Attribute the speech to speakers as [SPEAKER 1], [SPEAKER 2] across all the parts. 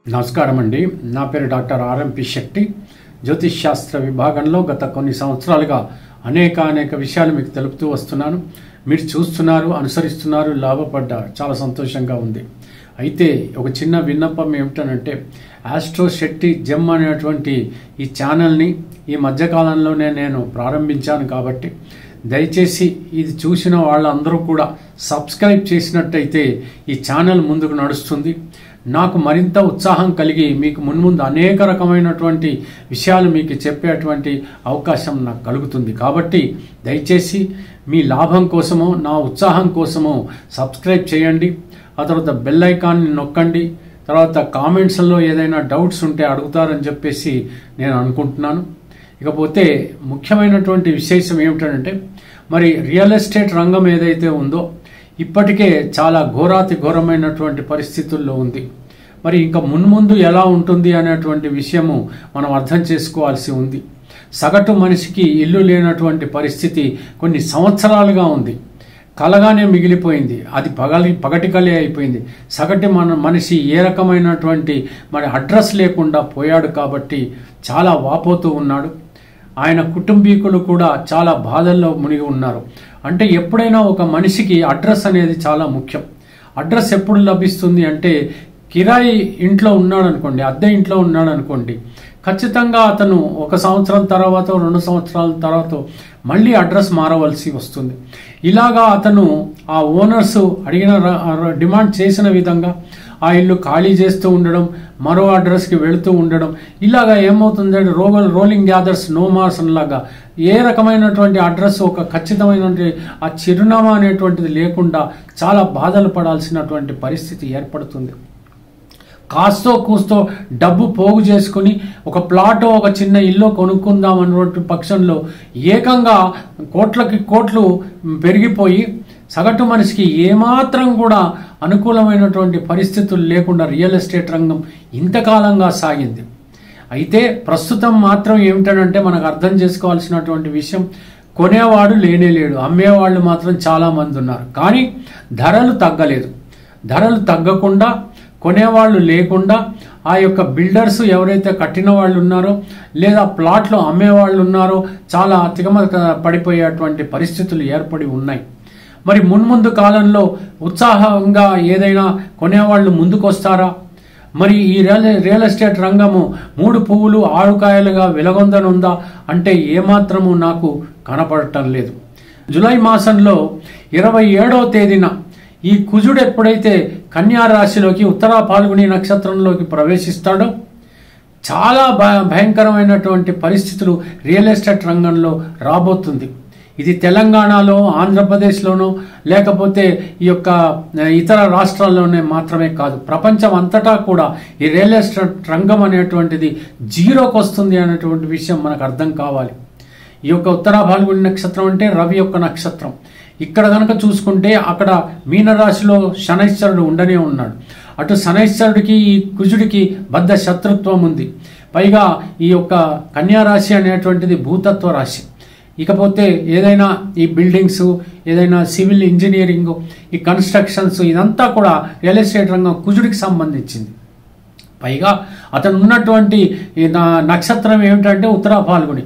[SPEAKER 1] నమస్కారం అండి. నా పేరు డాక్టర్ ఆర్ఎంపి శక్తి. జ్యోతిష్ శాస్త్ర విభాగంలో గత కొన్ని సంవత్సరాలుగా అనేక విషయాలు మీకు తెలుపుతూ వస్తున్నాను. మీరు చూస్తున్నారు, అనుసరిస్తున్నారు, లాభపడ్డారు. చాలా సంతోషంగా ఉంది. అయితే ఒక చిన్న విన్నపం ఏమిటనంటే, ఆస్ట్రో శక్తి జెమ్ అనేటువంటి ఈ ఛానల్ని ఈ మధ్యకాలంలోనే నేను ప్రారంభించాను కాబట్టి దయచేసి ఇది చూసిన వాళ్ళందరూ కూడా సబ్స్క్రైబ్ చేసినట్టయితే ఈ ఛానల్ ముందుకు నడుస్తుంది. నాకు మరింత ఉత్సాహం కలిగి మీకు మున్ముందు అనేక రకమైనటువంటి విషయాలు మీకు చెప్పేటువంటి అవకాశం నాకు కలుగుతుంది. కాబట్టి దయచేసి మీ లాభం కోసమో నా ఉత్సాహం కోసమో సబ్స్క్రైబ్ చేయండి. ఆ తర్వాత బెల్ ఐకాన్ని నొక్కండి. తర్వాత కామెంట్స్లో ఏదైనా డౌట్స్ ఉంటే అడుగుతారని చెప్పేసి నేను అనుకుంటున్నాను. ఇకపోతే ముఖ్యమైనటువంటి విశేషం ఏమిటంటే, మరి రియల్ ఎస్టేట్ రంగం ఏదైతే ఉందో ఇప్పటికే చాలా ఘోరాతి ఘోరమైనటువంటి పరిస్థితుల్లో ఉంది. మరి ఇంకా మున్ముందు ఎలా ఉంటుంది అనేటువంటి విషయము మనం అర్థం చేసుకోవాల్సి ఉంది. సగటు మనిషికి ఇల్లు లేనటువంటి పరిస్థితి కొన్ని సంవత్సరాలుగా ఉంది. కలగానే మిగిలిపోయింది. అది పగటి కలే అయిపోయింది. సగటు మనిషి ఏ రకమైనటువంటి మరి అడ్రస్ లేకుండా పోయాడు కాబట్టి చాలా వాపోతూ ఉన్నాడు. ఆయన కుటుంబీకులు కూడా చాలా బాధల్లో మునిగి ఉన్నారు. అంటే ఎప్పుడైనా ఒక మనిషికి అడ్రస్ అనేది చాలా ముఖ్యం. అడ్రస్ ఎప్పుడు లభిస్తుంది అంటే, కిరాయి ఇంట్లో ఉన్నాడు అనుకోండి, అద్దె ఇంట్లో ఉన్నాడు అనుకోండి, ఖచ్చితంగా అతను 1 సంవత్సరం తర్వాత 2 సంవత్సరాల తర్వాత మళ్ళీ అడ్రస్ మారవలసి వస్తుంది. ఇలాగా అతను ఆ ఓనర్స్ అడిగిన డిమాండ్ చేసిన విధంగా ఆ ఇల్లు ఖాళీ చేస్తూ ఉండడం, మరో అడ్రస్కి వెళుతూ ఉండడం, ఇలాగా ఏమవుతుందంటే రోలింగ్ గ్యాదర్స్ నో మార్స్ లాగా ఏ రకమైనటువంటి అడ్రస్ ఒక ఖచ్చితమైనటువంటి ఆ చిరునామా అనేటువంటిది లేకుండా చాలా బాధలు పడాల్సినటువంటి పరిస్థితి ఏర్పడుతుంది. కాస్తో కూస్తో డబ్బు పోగు చేసుకుని ఒక ప్లాటో ఒక చిన్న ఇల్లు కొనుక్కుందాం అన్నటువంటి పక్షంలో ఏకంగా కోట్లకి కోట్లు పెరిగిపోయి సగటు మనిషికి ఏమాత్రం కూడా అనుకూలమైనటువంటి పరిస్థితులు లేకుండా రియల్ ఎస్టేట్ రంగం ఇంతకాలంగా సాగింది. అయితే ప్రస్తుతం మాత్రం ఏమిటంటే, మనకు అర్థం చేసుకోవాల్సినటువంటి విషయం, కొనేవాడు లేనేలేడు, అమ్మేవాళ్ళు మాత్రం చాలా మంది ఉన్నారు. కానీ ధరలు తగ్గలేదు. ధరలు తగ్గకుండా, కొనేవాళ్ళు లేకుండా, ఆ యొక్క బిల్డర్స్ ఎవరైతే కట్టిన వాళ్ళు ఉన్నారో లేదా ప్లాట్లు అమ్మేవాళ్ళు ఉన్నారో చాలా తికమక పడిపోయేటువంటి పరిస్థితులు ఏర్పడి ఉన్నాయి. మరి మున్ముందు కాలంలో ఉత్సాహంగా ఏదైనా కొనేవాళ్ళు ముందుకు వస్తారా? మరి ఈ రియల్ ఎస్టేట్ రంగము 3 పువ్వులు 6 కాయలుగా వెలగొందనుందా అంటే ఏమాత్రము నాకు కనపడటం లేదు. జూలై మాసంలో 27వ తేదీన ఈ కుజుడు ఎప్పుడైతే కన్యా రాశిలోకి ఉత్తరా పాల్గొని నక్షత్రంలోకి ప్రవేశిస్తాడో చాలా భయంకరమైనటువంటి పరిస్థితులు రియల్ ఎస్టేట్ రంగంలో రాబోతుంది. ఇది తెలంగాణలో, ఆంధ్రప్రదేశ్లోనో లేకపోతే ఈ యొక్క ఇతర రాష్ట్రాల్లోనే మాత్రమే కాదు, ప్రపంచం అంతటా కూడా ఈ రియల్ ఎస్టేట్ రంగం అనేటువంటిది జీరోకి వస్తుంది అనేటువంటి విషయం మనకు అర్థం కావాలి. ఈ యొక్క ఉత్తరా పాల్గొని నక్షత్రం అంటే రవి యొక్క నక్షత్రం. ఇక్కడ కనుక చూసుకుంటే అక్కడ మీనరాశిలో శనైశ్వరుడు ఉండనే ఉన్నాడు. అటు శనైశ్వరుడికి ఈ కుజుడికి బద్ధ శత్రుత్వం ఉంది. పైగా ఈ యొక్క కన్యారాశి అనేటువంటిది భూతత్వ రాశి. ఇకపోతే ఏదైనా ఈ బిల్డింగ్స్, ఏదైనా సివిల్ ఇంజనీరింగ్, ఈ కన్స్ట్రక్షన్స్, ఇదంతా కూడా రియల్ ఎస్టేట్ రంగం కుజుడికి సంబంధించింది. పైగా అతను ఉన్నటువంటి నక్షత్రం ఏమిటంటే ఉత్తరా పాల్గొని.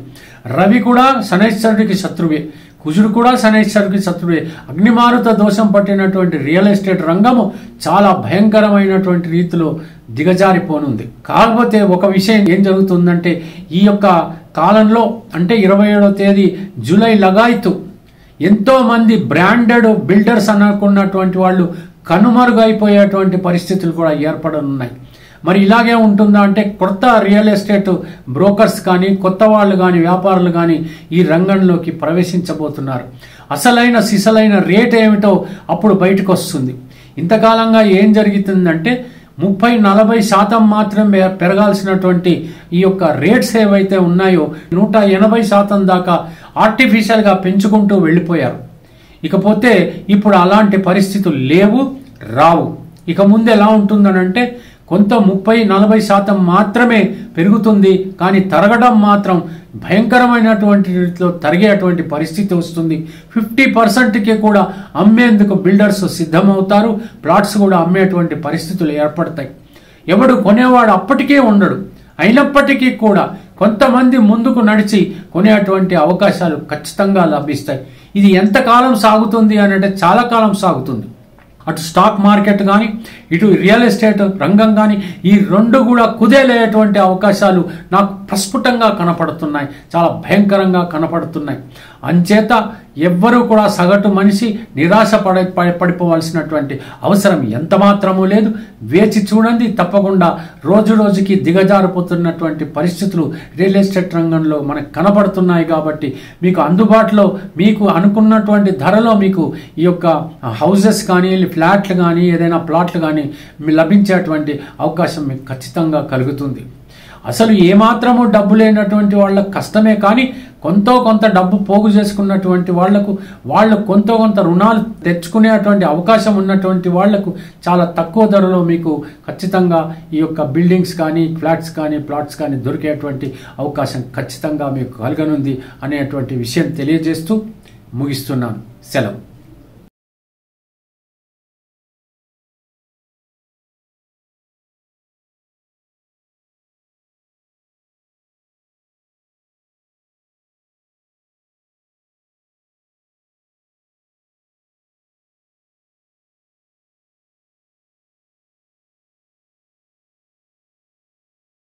[SPEAKER 1] రవి కూడా శనైశ్వరుడికి శత్రువే, కుజుడు కూడా శనైశ్వరుడికి శత్రువే. అగ్నిమారుత దోషం పట్టినటువంటి రియల్ ఎస్టేట్ రంగము చాలా భయంకరమైనటువంటి రీతిలో దిగజారిపోనుంది. కాకపోతే ఒక విషయం ఏం జరుగుతుందంటే, ఈ యొక్క కాలంలో అంటే 27వ తేదీ జూలై లగాయతు ఎంతో మంది బ్రాండెడ్ బిల్డర్స్ అనుకున్నటువంటి వాళ్ళు కనుమరుగైపోయేటువంటి పరిస్థితులు కూడా ఏర్పడనున్నాయి. మరి ఇలాగే ఉంటుందా అంటే, కొత్త రియల్ ఎస్టేట్ బ్రోకర్స్ కానీ, కొత్త వాళ్ళు కానీ, వ్యాపారులు కానీ ఈ రంగంలోకి ప్రవేశించబోతున్నారు. అసలైన సిసలైన రేట్ ఏమిటో అప్పుడు బయటకు వస్తుంది. ఇంతకాలంగా ఏం జరుగుతుందంటే 30-40% మాత్రం పెరగాల్సినటువంటి ఈ యొక్క రేట్స్ ఏవైతే ఉన్నాయో 180% దాకా ఆర్టిఫిషియల్గా పెంచుకుంటూ వెళ్ళిపోయారు. ఇకపోతే ఇప్పుడు అలాంటి పరిస్థితులు లేవు, రావు. ఇక ముందు ఎలా ఉంటుందనంటే, కొంత 30-40% మాత్రమే పెరుగుతుంది, కానీ తరగడం మాత్రం భయంకరమైనటువంటి రీతిలో తరిగేటువంటి పరిస్థితి వస్తుంది. 50%కి కూడా అమ్మేందుకు బిల్డర్స్ సిద్ధమవుతారు. ప్లాట్స్ కూడా అమ్మేటువంటి పరిస్థితులు ఏర్పడతాయి. ఎవడు కొనేవాడు అప్పటికే ఉండడు. అయినప్పటికీ కూడా కొంతమంది ముందుకు నడిచి కొనేటువంటి అవకాశాలు ఖచ్చితంగా లభిస్తాయి. ఇది ఎంతకాలం సాగుతుంది అని అంటే చాలా కాలం సాగుతుంది. అటు స్టాక్ మార్కెట్ కానీ ఇటు రియల్ ఎస్టేట్ రంగం కానీ ఈ రెండు కూడా కుదేలేటువంటి అవకాశాలు నాకు ప్రస్ఫుటంగా కనపడుతున్నాయి, చాలా భయంకరంగా కనపడుతున్నాయి. అంచేత ఎవ్వరూ కూడా సగటు మనిషి నిరాశ పడిపోవాల్సినటువంటి అవసరం ఎంత మాత్రమూ లేదు. వేచి చూడండి. తప్పకుండా రోజు రోజుకి దిగజారిపోతున్నటువంటి పరిస్థితులు రియల్ ఎస్టేట్ రంగంలో మనకు కనపడుతున్నాయి. కాబట్టి మీకు అందుబాటులో మీకు అనుకున్నటువంటి ధరలో మీకు ఈ యొక్క హౌసెస్ కానీ ఫ్లాట్లు కానీ ఏదైనా ప్లాట్లు కానీ లభించేటువంటి అవకాశం మీకు ఖచ్చితంగా కలుగుతుంది. అసలు ఏమాత్రము డబ్బు లేనటువంటి వాళ్ళకు కష్టమే, కానీ కొంత డబ్బు పోగు చేసుకున్నటువంటి వాళ్ళు కొంత రుణాలు తెచ్చుకునేటువంటి అవకాశం ఉన్నటువంటి వాళ్లకు చాలా తక్కువ ధరలో మీకు ఖచ్చితంగా ఈ యొక్క బిల్డింగ్స్ కానీ ఫ్లాట్స్ కానీ ప్లాట్స్ కానీ దొరికేటువంటి అవకాశం ఖచ్చితంగా మీకు కలగనుంది అనేటువంటి విషయం తెలియజేస్తూ ముగిస్తున్నాను. సెలవు.